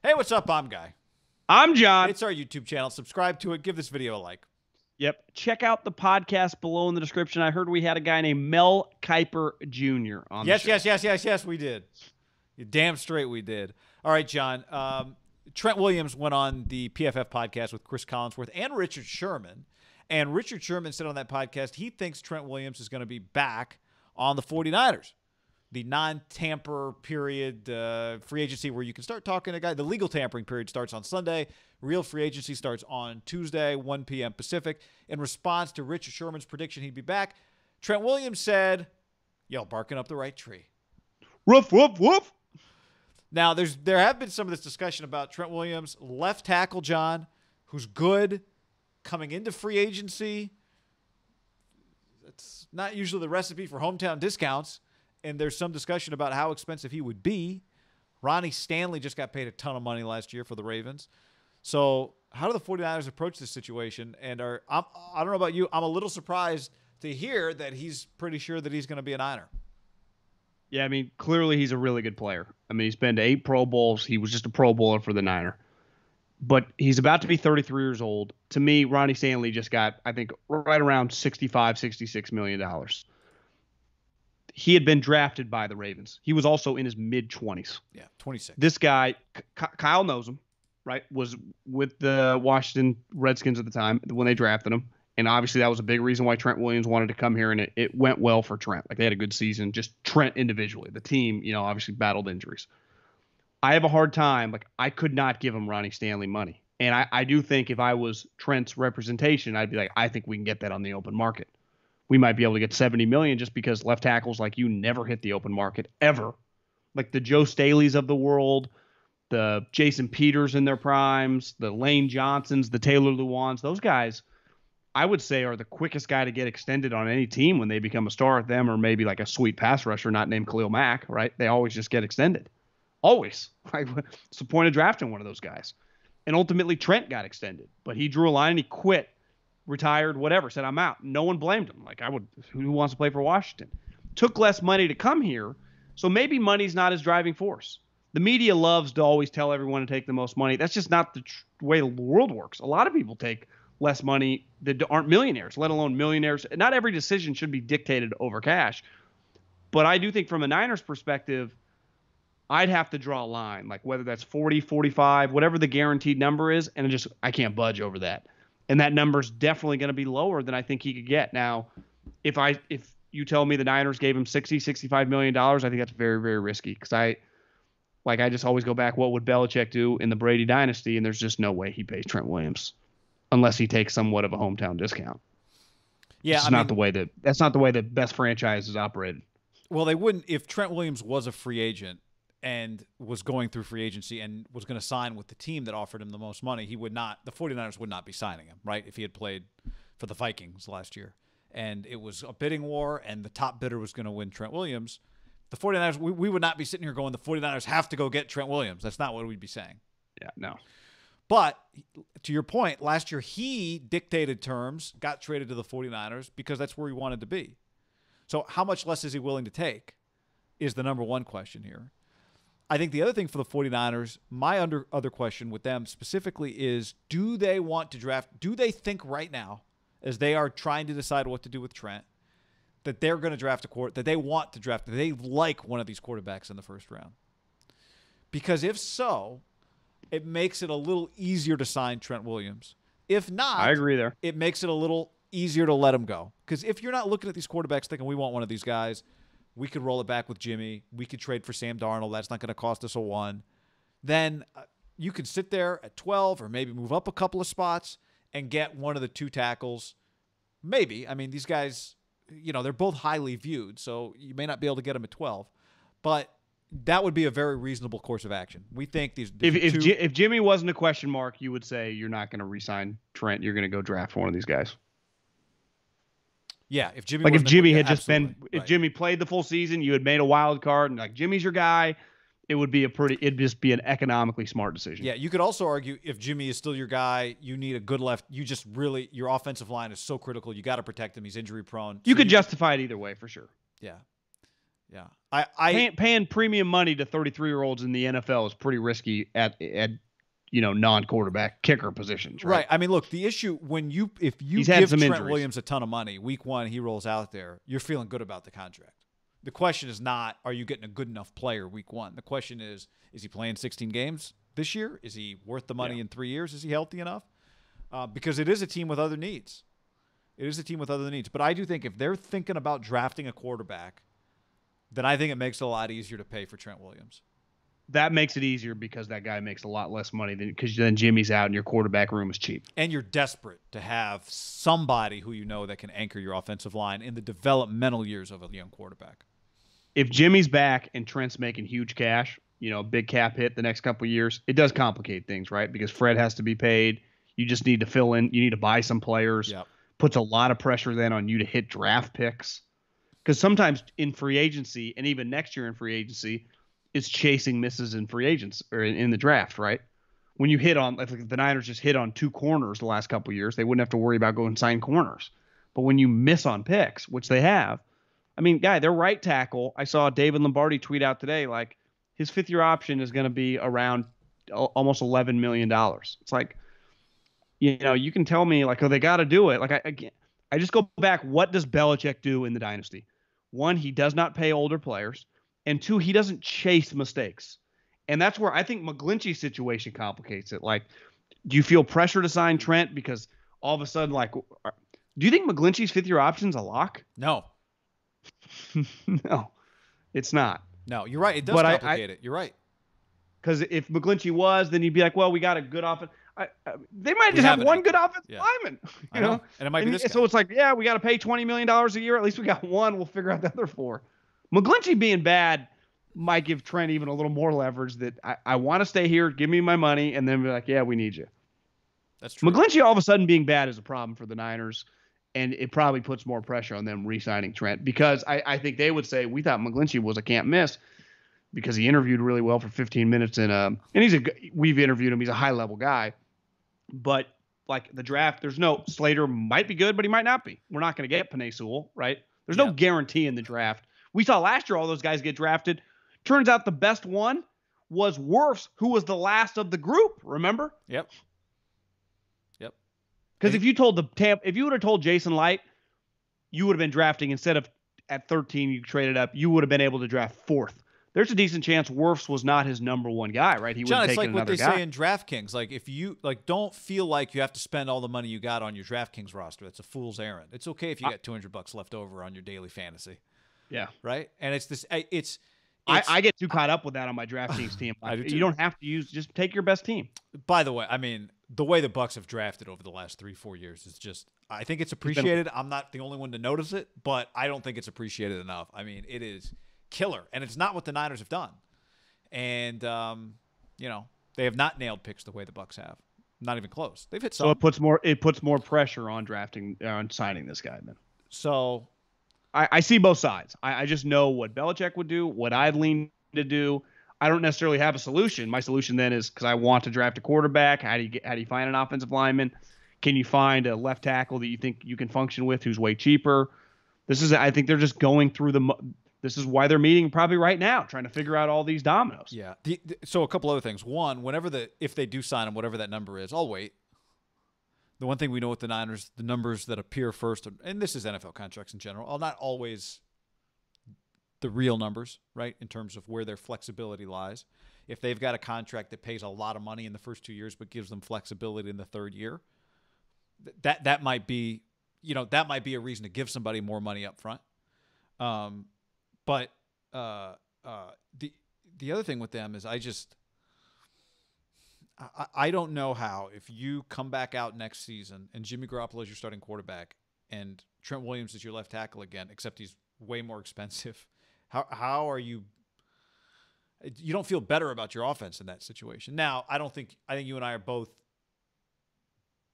Hey, what's up? I'm Guy. I'm John. It's our YouTube channel. Subscribe to it. Give this video a like. Yep. Check out the podcast below in the description. I heard we had a guy named Mel Kiper Jr. on the show. Yes, we did. You're damn straight we did. All right, John. Trent Williams went on the PFF podcast with Chris Collinsworth and Richard Sherman. And Richard Sherman said on that podcast he thinks Trent Williams is going to be back on the 49ers. The non-tamper period free agency where you can start talking to a guy. The legal tampering period starts on Sunday. Real free agency starts on Tuesday, 1 p.m. Pacific. In response to Richard Sherman's prediction he'd be back, Trent Williams said, "Y'all barking up the right tree." Woof, woof, woof. Now, there have been some of this discussion about Trent Williams, left tackle, John, who's good coming into free agency. It's not usually the recipe for hometown discounts. And there's some discussion about how expensive he would be. Ronnie Stanley just got paid a ton of money last year for the Ravens. So how do the 49ers approach this situation? And I don't know about you, I'm a little surprised to hear that he's pretty sure that he's going to be a Niner. Yeah, I mean, clearly he's a really good player. I mean, he's been to 8 Pro Bowls. He was just a Pro Bowler for the Niner. But he's about to be 33 years old. To me, Ronnie Stanley just got, I think, right around $65, $66 million. He had been drafted by the Ravens. He was also in his mid-20s. Yeah, 26. This guy, Kyle knows him, right, was with the Washington Redskins at the time when they drafted him. And obviously that was a big reason why Trent Williams wanted to come here, and it went well for Trent. Like, they had a good season, just Trent individually. The team, obviously battled injuries. I have a hard time. Like, I could not give him Ronnie Stanley money. And I do think if I was Trent's representation, I'd be like, I think we can get that on the open market. We might be able to get $70 million just because left tackles like you never hit the open market ever. Like the Joe Staleys of the world, the Jason Peters in their primes, the Lane Johnsons, the Taylor Lewans, those guys, I would say, are the quickest guy to get extended on any team when they become a star at them, or maybe like a sweet pass rusher not named Khalil Mack, right? They always just get extended. Always. Like, what's the point of drafting one of those guys? And ultimately Trent got extended, but he drew a line and he quit. Retired, whatever, said, I'm out. No one blamed him. Like, who wants to play for Washington? Took less money to come here, so maybe money's not his driving force. The media loves to always tell everyone to take the most money. That's just not the way the world works. A lot of people take less money that aren't millionaires, let alone millionaires. Not every decision should be dictated over cash. But I do think from a Niners perspective, I'd have to draw a line, like whether that's 40, 45, whatever the guaranteed number is, and I can't budge over that. And that number's definitely going to be lower than I think he could get. Now, if you tell me the Niners gave him $65 million, I think that's very, very risky. Because I just always go back, what would Belichick do in the Brady dynasty? And there's just no way he pays Trent Williams unless he takes somewhat of a hometown discount. Yeah, that's not the way the best franchise is operated. Well, they wouldn't if Trent Williams was a free agent and was going through free agency and was going to sign with the team that offered him the most money. The 49ers would not be signing him, right? If he had played for the Vikings last year and it was a bidding war and the top bidder was going to win Trent Williams, the 49ers, we would not be sitting here going, the 49ers have to go get Trent Williams. That's not what we'd be saying. Yeah, no. But to your point, last year he dictated terms, got traded to the 49ers because that's where he wanted to be. So how much less is he willing to take is the number one question here. I think the other thing for the 49ers, my other question with them specifically is, do they want to draft? Do they think right now, as they are trying to decide what to do with Trent, that they're going to draft that they want to draft, that they like one of these quarterbacks in the first round? Because if so, it makes it a little easier to sign Trent Williams. If not, I agree there. It makes it a little easier to let him go. Because if you're not looking at these quarterbacks thinking we want one of these guys, we could roll it back with Jimmy. We could trade for Sam Darnold. That's not going to cost us a 1. Then you could sit there at 12 or maybe move up a couple of spots and get one of the 2 tackles. Maybe. I mean, these guys, they're both highly viewed, so you may not be able to get them at 12. But that would be a very reasonable course of action. We think these if Jimmy wasn't a question mark, you would say you're not going to re-sign Trent. You're going to go draft one of these guys. Yeah, if Jimmy if Jimmy played the full season, you had made a wild card, and like Jimmy's your guy, it'd just be an economically smart decision. Yeah, you could also argue if Jimmy is still your guy, you need a good left. Your offensive line is so critical. You got to protect him. He's injury prone. You could justify it either way for sure. Yeah. Yeah. Paying premium money to 33-year-olds in the NFL is pretty risky at non-quarterback kicker positions, right? Right. I mean, look, the issue if you He's had give some Trent injuries. Williams a ton of money, week 1 he rolls out there, you're feeling good about the contract. The question is not, are you getting a good enough player week 1? The question is he playing 16 games this year? Is he worth the money in 3 years? Is he healthy enough? Because it is a team with other needs. It is a team with other needs. But I do think if they're thinking about drafting a quarterback, then I think it makes it a lot easier to pay for Trent Williams. That makes it easier because that guy makes a lot less money because then Jimmy's out and your quarterback room is cheap. And you're desperate to have somebody who you know that can anchor your offensive line in the developmental years of a young quarterback. If Jimmy's back and Trent's making huge cash, big cap hit the next couple of years, it does complicate things, right? Because Fred has to be paid. You just need to fill in. You need to buy some players. Yep. Puts a lot of pressure then on you to hit draft picks. Because sometimes in free agency, and even next year in free agency, is chasing misses in free agents or in the draft, right? When you hit on, if the Niners just hit on 2 corners the last couple of years, they wouldn't have to worry about going and sign corners. But when you miss on picks, which they have, I mean, their right tackle, I saw David Lombardi tweet out today, like his 5th-year option is going to be around almost $11 million. It's like, you can tell me like, oh, they got to do it. Like I just go back. What does Belichick do in the dynasty? 1, he does not pay older players. And 2, he doesn't chase mistakes. And that's where I think McGlinchey's situation complicates it. Like, do you feel pressure to sign Trent because all of a sudden, like, do you think McGlinchey's 5th-year option's a lock? No. No, it's not. No, you're right. It does complicate it. You're right. Because if McGlinchey was, then you'd be like, well, we got a good offense. They might just have one good offensive lineman. You know? And it might be this guy. So it's like, yeah, we got to pay $20 million a year. At least we got one. We'll figure out the other 4. McGlinchey being bad might give Trent even a little more leverage that I want to stay here, give me my money, and then be like, yeah, we need you. That's true. McGlinchey all of a sudden being bad is a problem for the Niners, and it probably puts more pressure on them re-signing Trent because I think they would say, we thought McGlinchey was a can't miss because he interviewed really well for 15 minutes, and we've interviewed him. He's a high-level guy. But, like, the draft, there's no – Slater might be good, but he might not be. We're not going to get Penei Sewell, right? There's no guarantee in the draft. We saw last year all those guys get drafted. Turns out the best one was Wirfs, who was the last of the group. Remember? Yep. Because if you would have told Jason Light, you would have been drafting instead of at 13 you traded up, you would have been able to draft 4th. There's a decent chance Wirfs was not his number 1 guy, right? He would have taken another guy. It's like what they say in DraftKings. Like if you don't feel like you have to spend all the money you got on your DraftKings roster. That's a fool's errand. It's okay if you got $200 left over on your daily fantasy. Yeah. Right? And it's this I get too caught up with that on my DraftKings team. You don't have to just take your best team. By the way, I mean, the way the Bucs have drafted over the last 3-4 years is just I think it's appreciated. I'm not the only one to notice it, but I don't think it's appreciated enough. I mean, it is killer, and it's not what the Niners have done. And they have not nailed picks the way the Bucs have. Not even close. They've hit some. So it puts more pressure on signing this guy then. So I see both sides. I just know what Belichick would do, what I'd lean to do. I don't necessarily have a solution. My solution then is because I want to draft a quarterback. How do you find an offensive lineman? Can you find a left tackle that you think you can function with who's way cheaper? I think they're just going through this is why they're meeting probably right now, trying to figure out all these dominoes. Yeah. So a couple other things. One, if they do sign him, whatever that number is, I'll wait. The one thing we know with the Niners, the numbers that appear first, and this is NFL contracts in general, are not always the real numbers, right, in terms of where their flexibility lies. If they've got a contract that pays a lot of money in the first 2 years but gives them flexibility in the 3rd year, that might be, that might be a reason to give somebody more money up front. But the other thing with them is I don't know how, if you come back out next season and Jimmy Garoppolo is your starting quarterback and Trent Williams is your left tackle again, except he's way more expensive. How are you? You don't feel better about your offense in that situation. Now, I think you and I are both.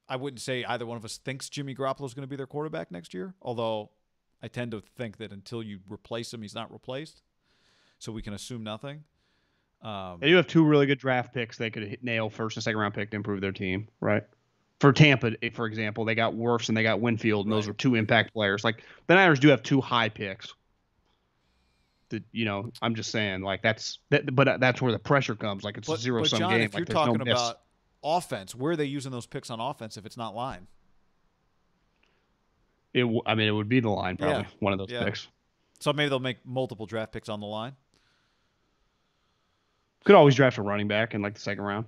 I wouldn't say either one of us thinks Jimmy Garoppolo is going to be their quarterback next year, although I tend to think that until you replace him, he's not replaced. So we can assume nothing. They do have 2 really good draft picks they could nail 1st and 2nd round pick to improve their team, right? For Tampa, for example, they got Wirfs and they got Winfield, and those were 2 impact players. Like the Niners do have 2 high picks. I'm just saying, like but that's where the pressure comes. Like it's a zero But sum John, game. if you're Like there's no talking miss. about offense, where are they using those picks on offense if it's not line? I mean, it would be the line Yeah, probably one of those yeah. picks. So maybe they'll make multiple draft picks on the line. Could always draft a running back in like the second round.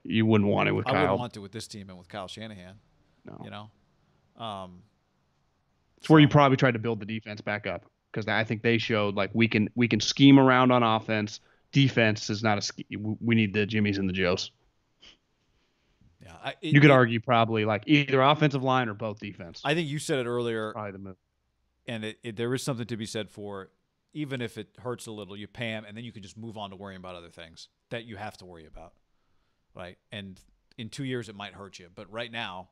You wouldn't want it with I wouldn't Kyle. want to with this team and with Kyle Shanahan. No, You know, um, it's where you so probably tried to build the defense back up because I think they showed like we can scheme around on offense. Defense is not a we need the Jimmies and the Joes. yeah, You could argue probably like either offensive line or both defense. I think you said it earlier, Probably the move. and there is something to be said for even if it hurts a little, you pay him, and then you can just move on to worrying about other things that you have to worry about, right? And in 2 years, it might hurt you, but right now,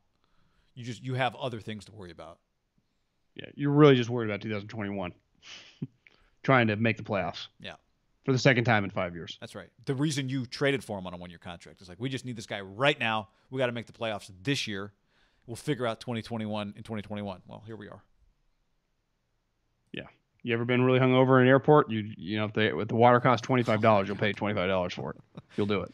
you have other things to worry about. Yeah, you're really just worried about 2021, trying to make the playoffs. Yeah. For the second time in 5 years. That's right. The reason you traded for him on a 1-year contract is like, we just need this guy right now. We got to make the playoffs this year. We'll figure out 2021 and 2021. Well, here we are. Yeah. You ever been really hungover in an airport? If the water costs $25, you'll pay $25 for it. You'll do it.